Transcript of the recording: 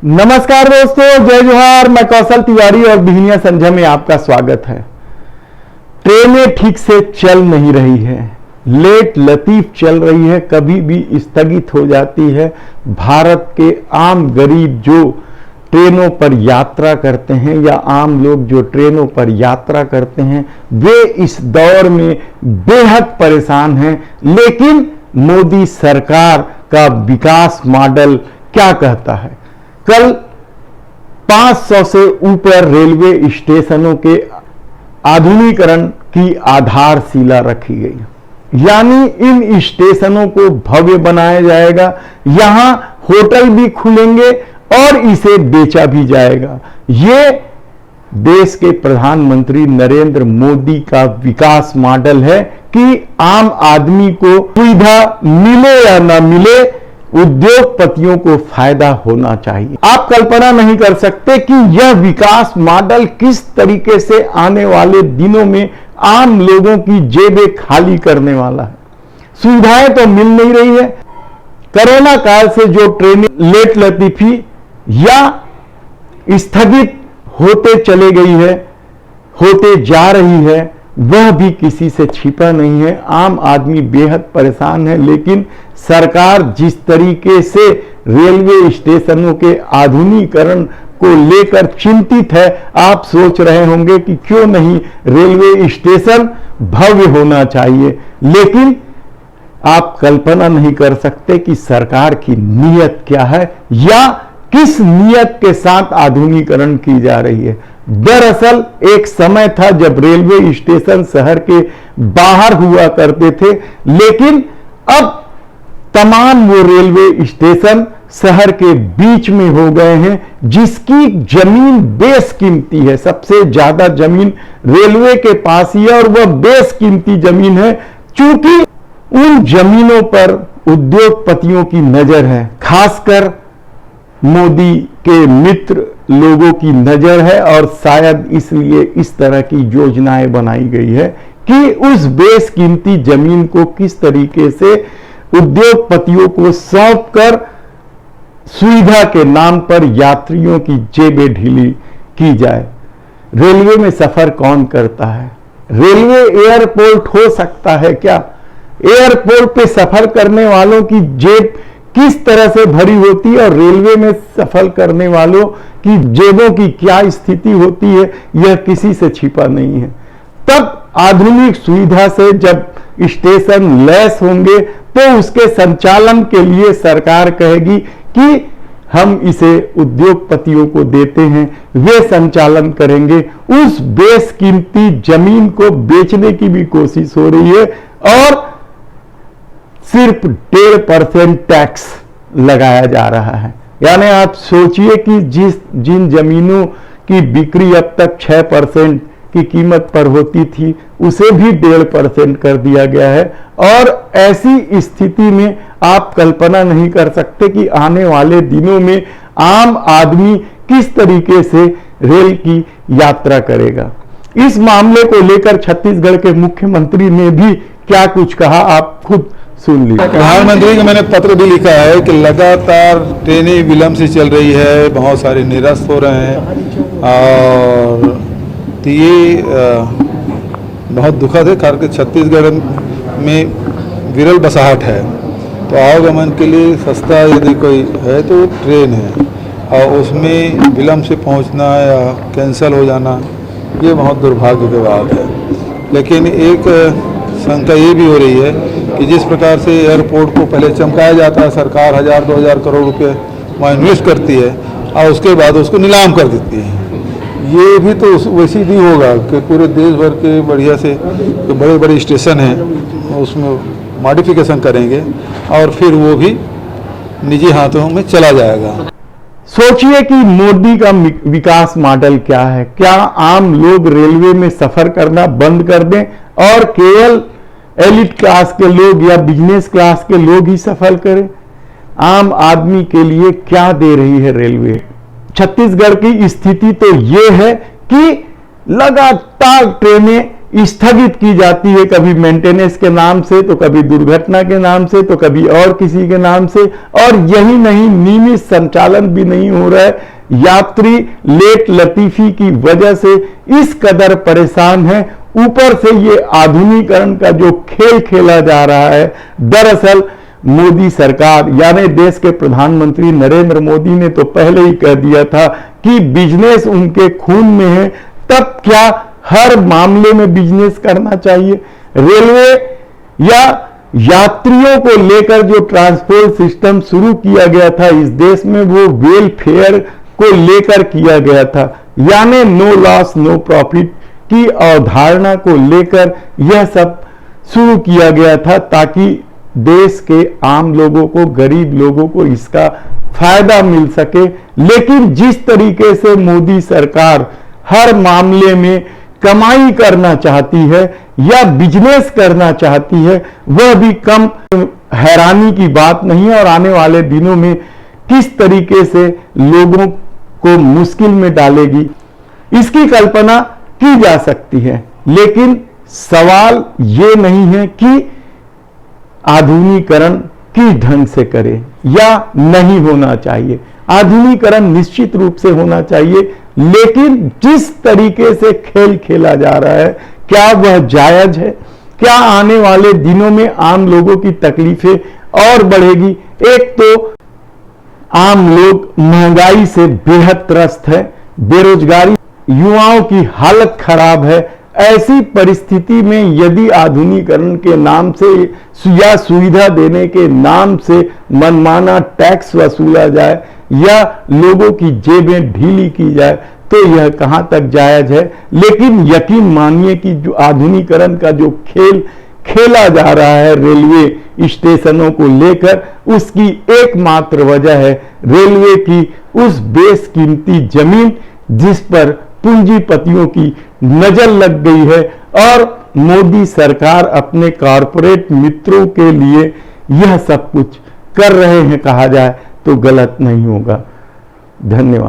नमस्कार दोस्तों, जय जोहार। मैं कौशल तिवारी और बिहनिया संझा में आपका स्वागत है। ट्रेनें ठीक से चल नहीं रही है, लेट लतीफ चल रही है, कभी भी स्थगित हो जाती है। भारत के आम गरीब जो ट्रेनों पर यात्रा करते हैं या आम लोग जो ट्रेनों पर यात्रा करते हैं, वे इस दौर में बेहद परेशान हैं। लेकिन मोदी सरकार का विकास मॉडल क्या कहता है? कल 500 से ऊपर रेलवे स्टेशनों के आधुनिकीकरण की आधारशिला रखी गई, यानी इन स्टेशनों को भव्य बनाया जाएगा। यहां होटल भी खुलेंगे और इसे बेचा भी जाएगा। ये देश के प्रधानमंत्री नरेंद्र मोदी का विकास मॉडल है कि आम आदमी को सुविधा मिले या ना मिले, उद्योगपतियों को फायदा होना चाहिए। आप कल्पना नहीं कर सकते कि यह विकास मॉडल किस तरीके से आने वाले दिनों में आम लोगों की जेबें खाली करने वाला है। सुविधाएं तो मिल नहीं रही है। कोरोना काल से जो ट्रेनें लेट लतीफी या स्थगित होते चले गई है, होते जा रही है, वह भी किसी से छिपा नहीं है। आम आदमी बेहद परेशान है। लेकिन सरकार जिस तरीके से रेलवे स्टेशनों के आधुनिकीकरण को लेकर चिंतित है, आप सोच रहे होंगे कि क्यों नहीं रेलवे स्टेशन भव्य होना चाहिए। लेकिन आप कल्पना नहीं कर सकते कि सरकार की नीयत क्या है या किस नीयत के साथ आधुनिकीकरण की जा रही है। दरअसल एक समय था जब रेलवे स्टेशन शहर के बाहर हुआ करते थे, लेकिन अब तमाम वो रेलवे स्टेशन शहर के बीच में हो गए हैं, जिसकी जमीन बेशकीमती है। सबसे ज्यादा जमीन रेलवे के पास ही है और वह बेशकीमती जमीन है। चूंकि उन जमीनों पर उद्योगपतियों की नजर है, खासकर मोदी के मित्र लोगों की नजर है, और शायद इसलिए इस तरह की योजनाएं बनाई गई है कि उस बेशकीमती जमीन को किस तरीके से उद्योगपतियों को सौंप कर सुविधा के नाम पर यात्रियों की जेबें ढीली की जाए। रेलवे में सफर कौन करता है? रेलवे एयरपोर्ट हो सकता है क्या? एयरपोर्ट पे सफर करने वालों की जेब किस तरह से भरी होती है और रेलवे में सफर करने वालों की जेबों की क्या स्थिति होती है, यह किसी से छिपा नहीं है। तब आधुनिक सुविधा से जब स्टेशन लैस होंगे तो उसके संचालन के लिए सरकार कहेगी कि हम इसे उद्योगपतियों को देते हैं, वे संचालन करेंगे। उस बेशकीमती जमीन को बेचने की भी कोशिश हो रही है और सिर्फ 1.5% टैक्स लगाया जा रहा है। यानी आप सोचिए कि जिन जमीनों की बिक्री अब तक 6% की कीमत पर होती थी, उसे भी 1.5% कर दिया गया है। और ऐसी स्थिति में आप कल्पना नहीं कर सकते कि आने वाले दिनों में आम आदमी किस तरीके से रेल की यात्रा करेगा। इस मामले को लेकर छत्तीसगढ़ के मुख्यमंत्री ने भी क्या कुछ कहा, आप खुद सुन लीजिए। प्रधानमंत्री को मैंने पत्र भी लिखा है कि लगातार ट्रेनें विलंब से चल रही है, बहुत सारे निरस्त हो रहे हैं और तो ये बहुत दुखद है। खासकर छत्तीसगढ़ में विरल बसाहट है, तो आवागमन के लिए सस्ता यदि कोई है तो ट्रेन है, और उसमें विलंब से पहुंचना या कैंसिल हो जाना ये बहुत दुर्भाग्य की बात है। लेकिन एक शंका ये भी हो रही है कि जिस प्रकार से एयरपोर्ट को पहले चमकाया जाता है, सरकार 1000-2000 करोड़ रुपए वहाँ इन्वेस्ट करती है और उसके बाद उसको नीलाम कर देती है। ये भी तो वैसे भी होगा कि पूरे देश भर के बढ़िया से जो बड़े बड़े स्टेशन हैं उसमें मॉडिफिकेशन करेंगे और फिर वो भी निजी हाथों में चला जाएगा। सोचिए कि मोदी का विकास मॉडल क्या है। क्या आम लोग रेलवे में सफर करना बंद कर दें और केवल एलिट क्लास के लोग या बिजनेस क्लास के लोग ही सफर करें? आम आदमी के लिए क्या दे रही है रेलवे? छत्तीसगढ़ की स्थिति तो यह है कि लगातार ट्रेनें स्थगित की जाती है, कभी मेंटेनेंस के नाम से, तो कभी दुर्घटना के नाम से, तो कभी और किसी के नाम से। और यही नहीं, नियमित संचालन भी नहीं हो रहा है। यात्री लेट लतीफी की वजह से इस कदर परेशान है। ऊपर से ये आधुनिकीकरण का जो खेल खेला जा रहा है, दरअसल मोदी सरकार यानी देश के प्रधानमंत्री नरेंद्र मोदी ने तो पहले ही कह दिया था कि बिजनेस उनके खून में है, तब क्या हर मामले में बिजनेस करना चाहिए? रेलवे या यात्रियों को लेकर जो ट्रांसपोर्ट सिस्टम शुरू किया गया था इस देश में, वो वेलफेयर को लेकर किया गया था, यानी नो लॉस नो प्रॉफिट की अवधारणा को लेकर यह सब शुरू किया गया था, ताकि देश के आम लोगों को, गरीब लोगों को इसका फायदा मिल सके। लेकिन जिस तरीके से मोदी सरकार हर मामले में कमाई करना चाहती है या बिजनेस करना चाहती है, वह भी कम हैरानी की बात नहीं है। और आने वाले दिनों में किस तरीके से लोगों को मुश्किल में डालेगी, इसकी कल्पना की जा सकती है। लेकिन सवाल ये नहीं है कि आधुनिकीकरण किस ढंग से करें या नहीं होना चाहिए। आधुनिकीकरण निश्चित रूप से होना चाहिए, लेकिन जिस तरीके से खेल खेला जा रहा है, क्या वह जायज है? क्या आने वाले दिनों में आम लोगों की तकलीफें और बढ़ेगी? एक तो आम लोग महंगाई से बेहद त्रस्त है, बेरोजगारी, युवाओं की हालत खराब है। ऐसी परिस्थिति में यदि आधुनिकीकरण के नाम से या सुविधा देने के नाम से मनमाना टैक्स वसूला जाए या लोगों की जेबें ढीली की जाए, तो यह कहां तक जायज है। लेकिन यकीन मानिए कि जो आधुनिकीकरण का जो खेल खेला जा रहा है रेलवे स्टेशनों को लेकर, उसकी एकमात्र वजह है रेलवे की उस बेशकीमती जमीन जिस पर पूंजीपतियों की नजर लग गई है। और मोदी सरकार अपने कॉरपोरेट मित्रों के लिए यह सब कुछ कर रहे हैं, कहा जाए तो गलत नहीं होगा। धन्यवाद।